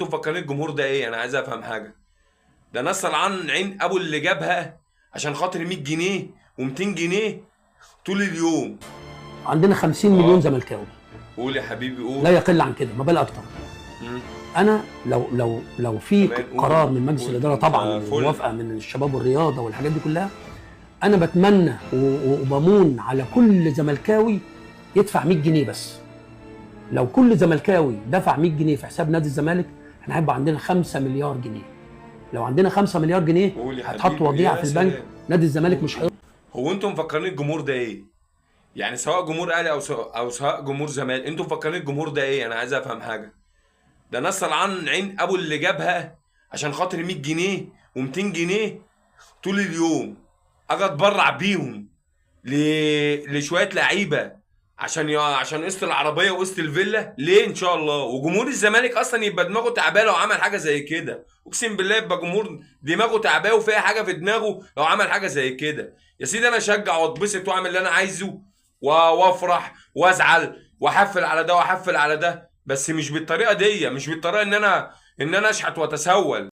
انتوا مفكرين الجمهور ده ايه؟ انا عايز افهم حاجه. ده ناس طلعان عين ابو اللي جابها عشان خاطر 100 جنيه و200 جنيه طول اليوم. عندنا 50 مليون اه، زملكاوي، قول يا حبيبي قول. لا يقل عن كده، ما بل اكتر. مم. انا لو في كمان قول. قرار من مجلس قول. الاداره طبعا فل. وموافقه من الشباب والرياضه والحاجات دي كلها، انا بتمنى وبمون على كل زملكاوي يدفع 100 جنيه بس. لو كل زملكاوي دفع 100 جنيه في حساب نادي الزمالك، احنا هيبقى عندنا 5 مليار جنيه. لو عندنا 5 مليار جنيه قول يا هتحط حبيبي. وديعه يا في البنك، سلام. نادي الزمالك مش هيقدر. هو انتوا مفكرين الجمهور ده ايه؟ يعني سواء جمهور اهلي او سواء جمهور زمالك، انتوا مفكرين الجمهور ده ايه؟ انا عايز افهم حاجه. ده ناس طلعان عين ابو اللي جابها عشان خاطر 100 جنيه و200 جنيه طول اليوم. اجي اتبرع بيهم لشويه لعيبه عشان قسط العربيه وقسط الفيلا ليه؟ ان شاء الله. وجمهور الزمالك اصلا يبقى دماغه تعباه لو عمل حاجه زي كده. اقسم بالله يبقى جمهور دماغه تعباه وفيها حاجه في دماغه لو عمل حاجه زي كده. يا سيدي انا اشجع واتبسط واعمل اللي انا عايزه وافرح وازعل واحفل على ده واحفل على ده، بس مش بالطريقه دي، مش بالطريقه ان انا اشحت واتسول.